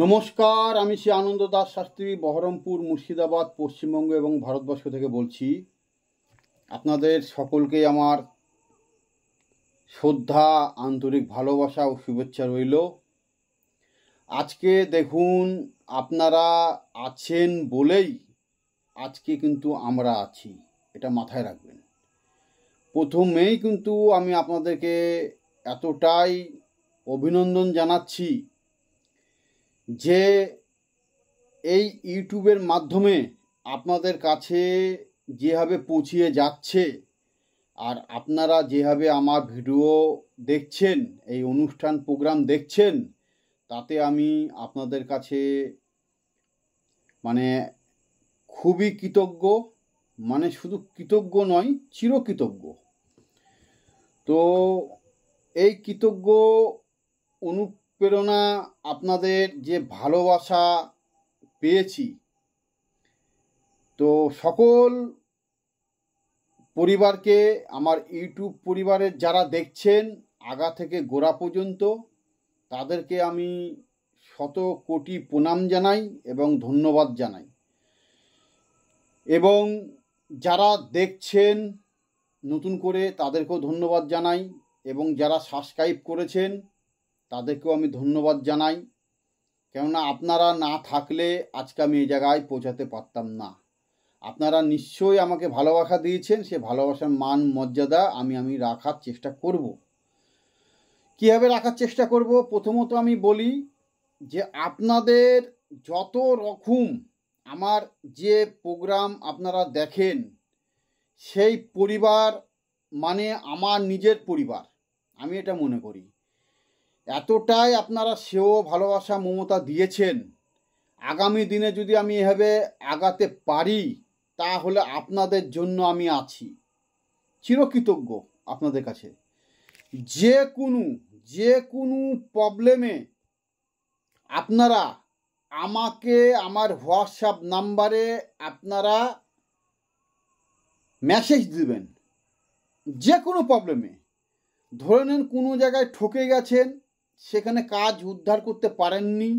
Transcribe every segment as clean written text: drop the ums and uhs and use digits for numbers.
নমস্কার, আমি শ্রী আনন্দ দাস শাস্ত্রী বহরমপুর, মুর্শিদাবাদ, পশ্চিমবঙ্গ এবং ভারতবর্ষ থেকে বলছি। আপনাদের সকলকে আমার শ্রদ্ধা, আন্তরিক ভালোবাসা ও শুভেচ্ছা রইল। আজকে দেখুন, আপনারা আছেন বলেই আজকে কিন্তু আমরা আছি, এটা মাথায় রাখবেন। প্রথমেই কিন্তু আমি আপনাদেরকে এতটাই অভিনন্দন জানাচ্ছি যে এই ইউটিউবের মাধ্যমে আপনাদের কাছে যেভাবে পৌঁছিয়ে যাচ্ছে আর আপনারা যেভাবে আমার ভিডিও দেখছেন, এই অনুষ্ঠান প্রোগ্রাম দেখছেন, তাতে আমি আপনাদের কাছে খুবই কৃতজ্ঞ। শুধু কৃতজ্ঞ নয়, চিরকৃতজ্ঞ। তো এই কৃতজ্ঞ অনুপ্রেরণা আপনাদের যে ভালোবাসা পেয়েছি, তো সকল পরিবারকে, আমার ইউটিউব পরিবারের যারা দেখছেন আগা থেকে গোড়া পর্যন্ত, তাদেরকে আমি শত কোটি প্রণাম জানাই এবং ধন্যবাদ জানাই। এবং যারা দেখছেন নতুন করে, তাদেরকেও ধন্যবাদ জানাই। এবং যারা সাবস্ক্রাইব করেছেন তাদেরকেও আমি ধন্যবাদ জানাই। কেননা আপনারা না থাকলে আজকে আমি এই জায়গায় পৌঁছাতে পারতাম না। আপনারা নিশ্চয়ই আমাকে ভালোবাসা দিয়েছেন, সে ভালোবাসার মান মর্যাদা আমি রাখার চেষ্টা করব। কীভাবে রাখার চেষ্টা করব? প্রথমত আমি বলি যে আপনাদের যত রকম আমার যে প্রোগ্রাম আপনারা দেখেন, সেই পরিবার আমার নিজের পরিবার, আমি এটা মনে করি। এতটাই আপনারা সেও ভালোবাসা মমতা দিয়েছেন, আগামী দিনে যদি আমি এভাবে আগাতে পারি তাহলে আপনাদের জন্য আমি আছি, চিরকৃতজ্ঞ আপনাদের কাছে। যে কোনো প্রবলেমে আপনারা আমাকে আমার হোয়াটসঅ্যাপ নাম্বারে আপনারা মেসেজ দিবেন। যে কোনো প্রবলেমে, ধরে নেন কোনো জায়গায় ঠকে গেছেন, সেখানে কাজ উদ্ধার করতে পারেননি,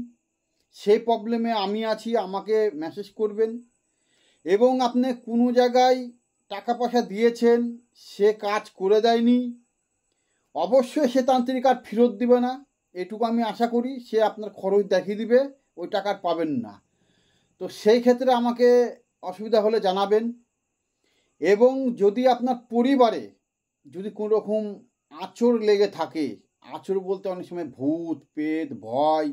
সেই প্রবলেমে আমি আছি, আমাকে মেসেজ করবেন। এবং আপনি কোনো জায়গায় টাকা পয়সা দিয়েছেন, সে কাজ করে দেয়নি, অবশ্যই সে তান্ত্রিক আর ফেরত দিবে না, এটুকু আমি আশা করি। সে আপনার খরচ দেখিয়ে দিবে, ওই টাকা পাবেন না। তো সেই ক্ষেত্রে আমাকে অসুবিধা হলে জানাবেন। এবং যদি আপনার পরিবারে যদি কোনো রকম আঁচড় লেগে থাকে, আঁচড় বলতে অনেক সময় ভূত পেট ভয়,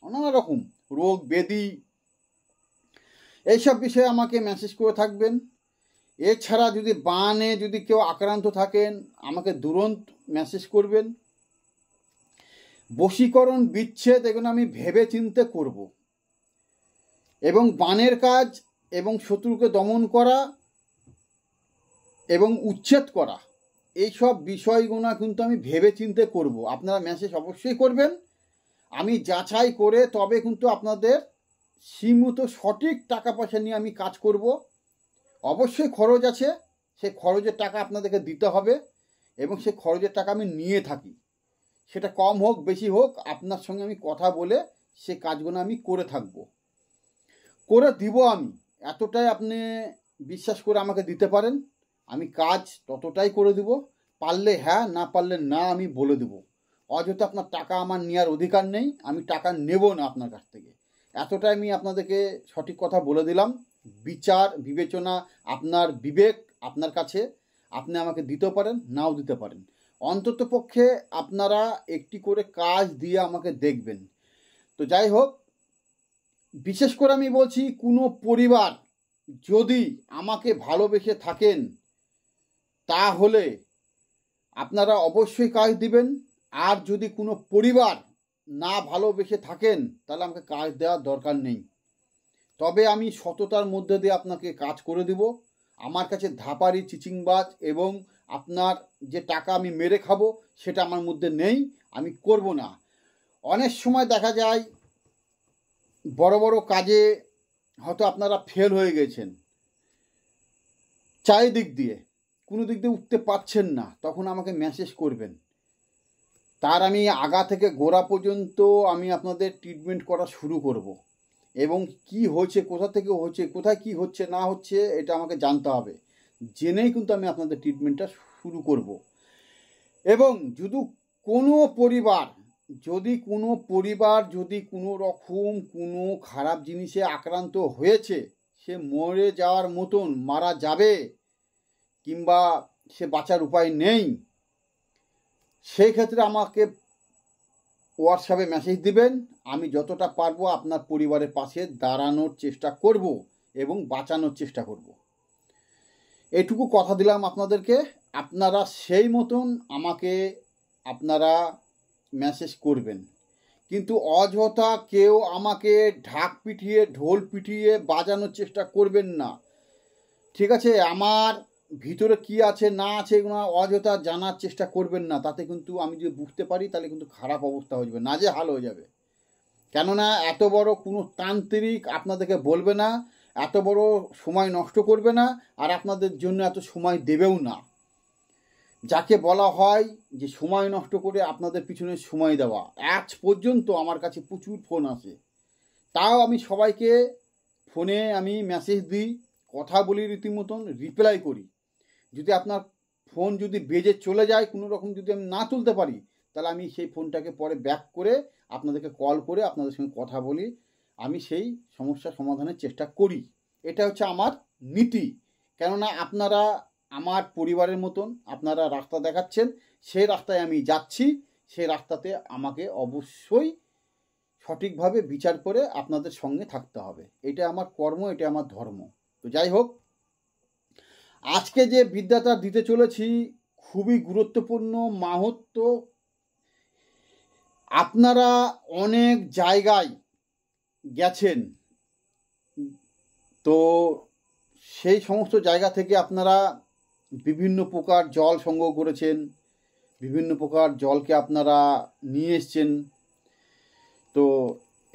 নানা রকম রোগ ব্যাধি, এইসব বিষয়ে আমাকে মেসেজ করে থাকবেন। এছাড়া যদি বানে যদি কেউ আক্রান্ত থাকেন, আমাকে তুরন্ত মেসেজ করবেন। বশীকরণ বিচ্ছেদ এগুলো আমি ভেবে চিন্তে করব। এবং বানের কাজ এবং শত্রুকে দমন করা এবং উচ্ছেদ করা, এইসব বিষয়গুলো কিন্তু আমি ভেবে চিন্তে করব। আপনারা মেসেজ অবশ্যই করবেন, আমি যাচাই করে তবে কিন্তু আপনাদের সীমিত সঠিক টাকা পয়সা নিয়ে আমি কাজ করব। অবশ্যই খরচ আছে, সে খরচের টাকা আপনাদেরকে দিতে হবে এবং সে খরচের টাকা আমি নিয়ে থাকি। সেটা কম হোক বেশি হোক, আপনার সঙ্গে আমি কথা বলে সে কাজগুলো আমি করে থাকব, করে দিব। আমি এতটাই আপনি বিশ্বাস করে আমাকে দিতে পারেন, আমি কাজ ততটাই করে দিব। পারলে হ্যাঁ, না পারলে না, আমি বলে দেব। অযথা আপনার টাকা আমার নেওয়ার অধিকার নেই, আমি টাকা নেব না আপনার কাছ থেকে। এতটাই আমি আপনাদেরকে সঠিক কথা বলে দিলাম। বিচার বিবেচনা, আপনার বিবেক আপনার কাছে, আপনি আমাকে দিতে পারেন, নাও দিতে পারেন। অন্তত পক্ষে আপনারা একটি করে কাজ দিয়ে আমাকে দেখবেন। তো যাই হোক, বিশেষ করে আমি বলছি, কোনো পরিবার যদি আমাকে ভালোবেসে থাকেন তাহলে আপনারা অবশ্যই কাজ দিবেন। আর যদি কোনো পরিবার না ভালোবেসে থাকেন তাহলে আমাকে কাজ দেওয়ার দরকার নেই। তবে আমি সততার মধ্যে দিয়ে আপনাকে কাজ করে দিব। আমার কাছে ধাপারি চিচিংবাজ এবং আপনার যে টাকা আমি মেরে খাবো সেটা আমার মধ্যে নেই, আমি করব না। অনেক সময় দেখা যায় বড় বড় কাজে হয়তো আপনারা ফেল হয়ে গেছেন, চারিদিক দিয়ে কোনো দিক দিয়ে উঠতে পারছেন না, তখন আমাকে মেসেজ করবেন। তার আমি আগা থেকে গোড়া পর্যন্ত আমি আপনাদের ট্রিটমেন্ট করা শুরু করব। এবং কি হয়েছে, কোথা থেকে হচ্ছে, কোথায় কি হচ্ছে না হচ্ছে, এটা আমাকে জানতে হবে। জেনেই কিন্তু আমি আপনাদের ট্রিটমেন্টটা শুরু করব। এবং যদি কোনো রকম কোনো খারাপ জিনিসে আক্রান্ত হয়েছে, সে মরে যাওয়ার মতন মারা যাবে কিংবা সে বাঁচার উপায় নেই, সেই ক্ষেত্রে আমাকে হোয়াটসঅ্যাপে মেসেজ দিবেন। আমি যতটা পারবো আপনার পরিবারের পাশে দাঁড়ানোর চেষ্টা করব এবং বাঁচানোর চেষ্টা করব। এটুকু কথা দিলাম আপনাদেরকে। আপনারা সেই মতন আমাকে আপনারা মেসেজ করবেন, কিন্তু অযথা কেউ আমাকে ঢাক পিটিয়ে ঢোল পিটিয়ে বাজানোর চেষ্টা করবেন না, ঠিক আছে? আমার ভিতরে কি আছে না আছে এগুলো অযথা জানার চেষ্টা করবেন না। তাতে কিন্তু আমি যদি বুঝতে পারি তাহলে কিন্তু খারাপ অবস্থা হয়ে যাবে, নাজেহাল হয়ে যাবে। কেননা এত বড় কোনো তান্ত্রিক আপনাদেরকে বলবে না, এত বড় সময় নষ্ট করবে না, আর আপনাদের জন্য এত সময় দেবেও না। যাকে বলা হয় যে সময় নষ্ট করে আপনাদের পিছনে সময় দেওয়া। আজ পর্যন্ত আমার কাছে প্রচুর ফোন আসে, তাও আমি সবাইকে ফোনে আমি মেসেজ দিই, কথা বলি, রীতিমতন রিপ্লাই করি। যদি আপনার ফোন যদি বেজে চলে যায়, কোনো রকম যদি আমি না তুলতে পারি, তাহলে আমি সেই ফোনটাকে পরে ব্যাক করে আপনাদেরকে কল করে আপনাদের সঙ্গে কথা বলি, আমি সেই সমস্যা সমাধানের চেষ্টা করি। এটা হচ্ছে আমার নীতি। কেননা আপনারা আমার পরিবারের মতন, আপনারা রাস্তা দেখাচ্ছেন, সেই রাস্তায় আমি যাচ্ছি, সেই রাস্তাতে আমাকে অবশ্যই সঠিকভাবে বিচার করে আপনাদের সঙ্গে থাকতে হবে। এটা আমার কর্ম, এটা আমার ধর্ম। তো যাই হোক, আজকে যে বিদ্যাটা দিতে চলেছি খুবই গুরুত্বপূর্ণ মাহাত্ম্য। আপনারা অনেক জায়গায় গেছেন, তো সেই সমস্ত জায়গা থেকে আপনারা বিভিন্ন প্রকার জল সংগ্রহ করেছেন, বিভিন্ন প্রকার জলকে আপনারা নিয়ে এসছেন। তো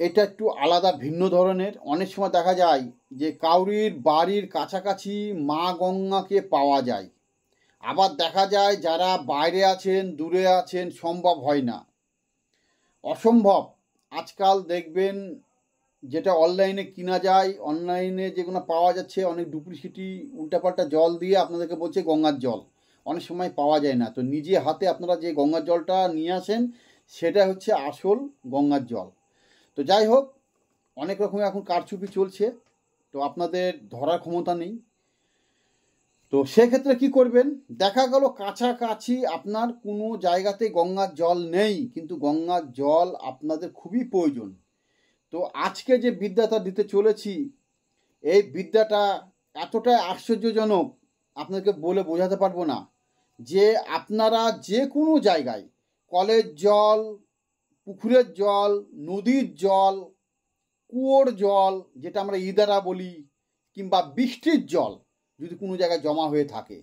এটা একটু আলাদা, ভিন্ন ধরনের। অনেক সময় দেখা যায় যে কাউরির বাড়ির কাছাকাছি মা গঙ্গাকে পাওয়া যায়, আবার দেখা যায় যারা বাইরে আছেন, দূরে আছেন, সম্ভব হয় না, অসম্ভব। আজকাল দেখবেন যেটা অনলাইনে কিনা যায়, অনলাইনে যেগুলো পাওয়া যাচ্ছে, অনেক ডুপ্লিসিটি উল্টাপাল্টা জল দিয়ে আপনাদেরকে বলছে গঙ্গার জল, অনেক সময় পাওয়া যায় না। তো নিজে হাতে আপনারা যে গঙ্গার জলটা নিয়ে আসেন, সেটা হচ্ছে আসল গঙ্গার জল। তো যাই হোক, অনেক রকমের এখন কারচুপি চলছে, তো আপনাদের ধরার ক্ষমতা নেই। তো সেক্ষেত্রে কি করবেন, দেখা গেল কাছাকাছি আপনার কোনো জায়গাতে গঙ্গার জল নেই, কিন্তু গঙ্গার জল আপনাদের খুবই প্রয়োজন। তো আজকে যে বিদ্যাটা দিতে চলেছি, এই বিদ্যাটা এতটাই আশ্চর্যজনক, আপনাদেরকে বলে বোঝাতে পারবো না। যে আপনারা যে কোনো জায়গায় কলের জল, পুকুরের জল, নদীর জল, কুয়োর জল যেটা আমরা ইদারা বলি, কিংবা বৃষ্টির জল যদি কোনো জায়গায় জমা হয়ে থাকে,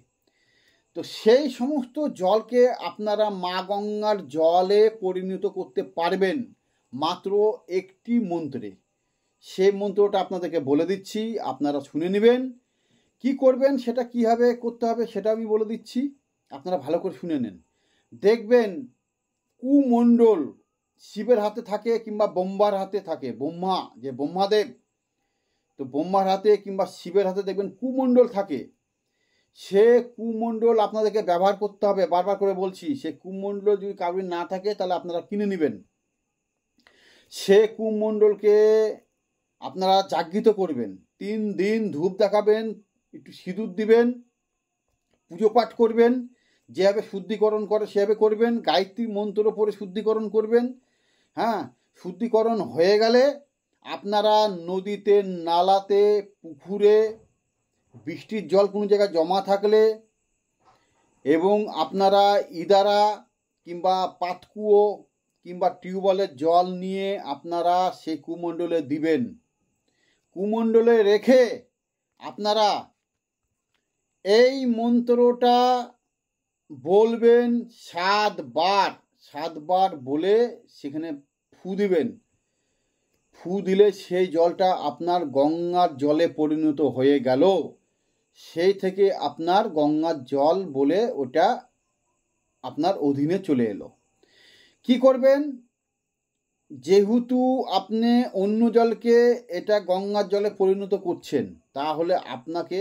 তো সেই সমস্ত জলকে আপনারা মা গঙ্গার জলে পরিণত করতে পারবেন মাত্র একটি মন্ত্রে। সেই মন্ত্রটা আপনাদেরকে বলে দিচ্ছি, আপনারা শুনে নেবেন। কি করবেন, সেটা কীভাবে করতে হবে সেটা আমি বলে দিচ্ছি, আপনারা ভালো করে শুনে নেন। দেখবেন কুমণ্ডল শিবের হাতে থাকে কিংবা ব্রহ্মার হাতে থাকে, ব্রহ্মা যে ব্রহ্মাদেব, তো ব্রহ্মার হাতে কিংবা শিবের হাতে দেখবেন কুমণ্ডল থাকে। সে কুমণ্ডল আপনাদেরকে ব্যবহার করতে হবে, বারবার করে বলছি। সে কুমণ্ডল যদি কারোর না থাকে তাহলে আপনারা কিনে নেবেন। সে কুমণ্ডলকে আপনারা জাগৃত করবেন, 3 দিন ধূপ দেখাবেন, একটু সিঁদুর দিবেন, পুজো পাঠ করবেন, যেভাবে শুদ্ধিকরণ করে সেভাবে করবেন, গায়ত্রী মন্ত্র পড়ে শুদ্ধিকরণ করবেন। হ্যাঁ, শুদ্ধিকরণ হয়ে গেলে আপনারা নদীতে, নালাতে, পুকুরে, বৃষ্টির জল কোনো জায়গায় জমা থাকলে, এবং আপনারা ইদারা কিংবা পাতকুয়ো কিংবা টিউবওয়েলের জল নিয়ে আপনারা সেই কুমণ্ডলে দিবেন। কুমণ্ডলে রেখে আপনারা এই মন্ত্রটা বলবেন 7 বার। 7 বার বলে সেখানে ফু দিবেন। ফু দিলে সেই জলটা আপনার গঙ্গার জলে পরিণত হয়ে গেল। সেই থেকে আপনার গঙ্গার জল বলে ওটা আপনার অধীনে চলে এলো। কি করবেন, যেহেতু আপনি অন্য জলকে এটা গঙ্গার জলে পরিণত করছেন, তাহলে আপনাকে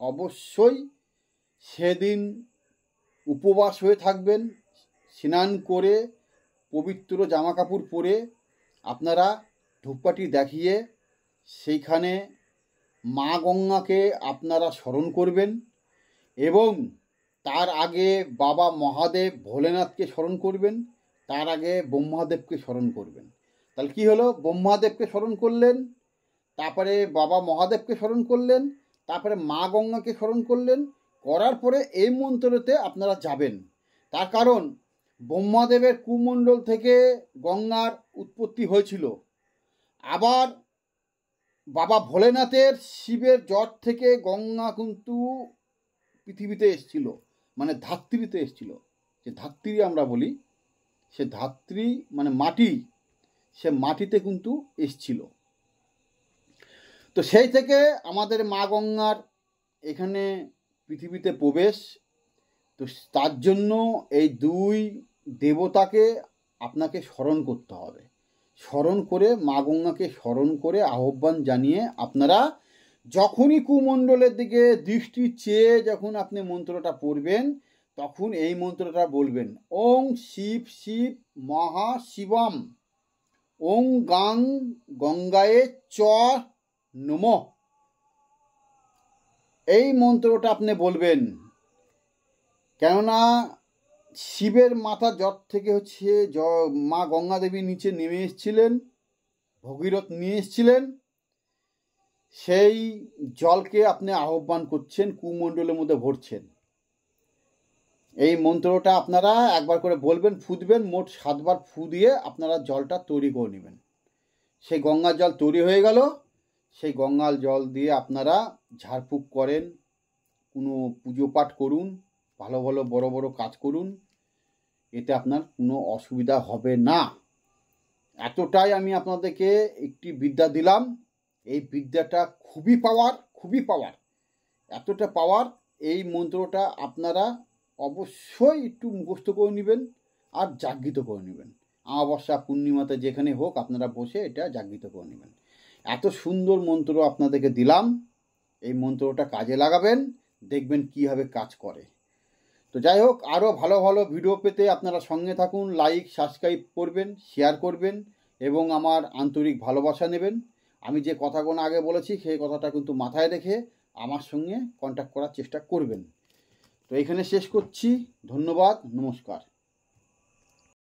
অবশ্যই সেদিন উপবাস হয়ে থাকবেন। স্নান করে পবিত্র জামা কাপড় পরে আপনারা ধূপকাঠি দেখিয়ে সেইখানে মা গঙ্গাকে আপনারা স্মরণ করবেন এবং তার আগে বাবা মহাদেব ভোলেনাথকে স্মরণ করবেন, তার আগে ব্রহ্মাদেবকে স্মরণ করবেন। তাহলে কি হলো, ব্রহ্মাদেবকে স্মরণ করলেন, তারপরে বাবা মহাদেবকে স্মরণ করলেন, তারপরে মা গঙ্গাকে স্মরণ করলেন, করার পরে এই মন্ত্রতে আপনারা যাবেন। তার কারণ ব্রহ্মাদেবের কুমণ্ডল থেকে গঙ্গার উৎপত্তি হয়েছিল, আবার বাবা ভোলেনাথের শিবের জট থেকে গঙ্গা কিন্তু পৃথিবীতে এসেছিল, মানে ধাত্রীতে এসেছিল। যে ধাত্রী আমরা বলি, সে ধাত্রী মানে মাটি, সে মাটিতে কিন্তু এসছিল। তো সেই থেকে আমাদের মা গঙ্গার এখানে পৃথিবীতে প্রবেশ। তো তার জন্য এই দুই দেবতাকে আপনাকে স্মরণ করতে হবে। স্মরণ করে মা গঙ্গাকে স্মরণ করে আহ্বান জানিয়ে আপনারা যখনই কুমণ্ডলের দিকে দৃষ্টি চেয়ে যখন আপনি মন্ত্রটা পড়বেন, তখন এই মন্ত্রটা বলবেন, ওং শিব শিব মহা শিবম ওং গাং গঙ্গায়ে চ নমঃ। এই মন্ত্রটা আপনি বলবেন, কেননা শিবের মাথা জট থেকে হচ্ছে মা গঙ্গা দেবী নিচে নেমে এসেছিলেন, ভগীরথ নিয়ে এসেছিলেন, সেই জলকে আপনি আহ্বান করছেন, কুমণ্ডলের মধ্যে ভরছেন। এই মন্ত্রটা আপনারা একবার করে বলবেন, ফুদবেন, মোট 7 বার ফু দিয়ে আপনারা জলটা তৈরি করে নেবেন। সেই গঙ্গার জল তৈরি হয়ে গেল, সেই গঙ্গার জল দিয়ে আপনারা ঝাড়ফুঁক করেন, কোনো পুজো পাঠ করুন, ভালো ভালো বড় বড় কাজ করুন, এতে আপনার কোনো অসুবিধা হবে না। এতটাই আমি আপনাদেরকে একটি বিদ্যা দিলাম। এই বিদ্যাটা খুবই পাওয়ার, এতটা পাওয়ার। এই মন্ত্রটা আপনারা অবশ্যই একটু মুখস্থ করে নেবেন আর জাগৃত করে নেবেন। অমাবস্যা পূর্ণিমাতে যেখানে হোক আপনারা বসে এটা জাগৃত করে নেবেন। এত সুন্দর মন্ত্র আপনাদেরকে দিলাম, এই মন্ত্রটা কাজে লাগাবেন, দেখবেন কীভাবে কাজ করে। তো যাই হোক, আরও ভালো ভালো ভিডিও পেতে আপনারা সঙ্গে থাকুন, লাইক সাবস্ক্রাইব করবেন, শেয়ার করবেন এবং আমার আন্তরিক ভালোবাসা নেবেন। আমি যে কথাগুলো আগে বলেছি সেই কথাটা কিন্তু মাথায় রেখে আমার সঙ্গে কন্ট্যাক্ট করার চেষ্টা করবেন। তো এখানে শেষ করছি। ধন্যবাদ, নমস্কার।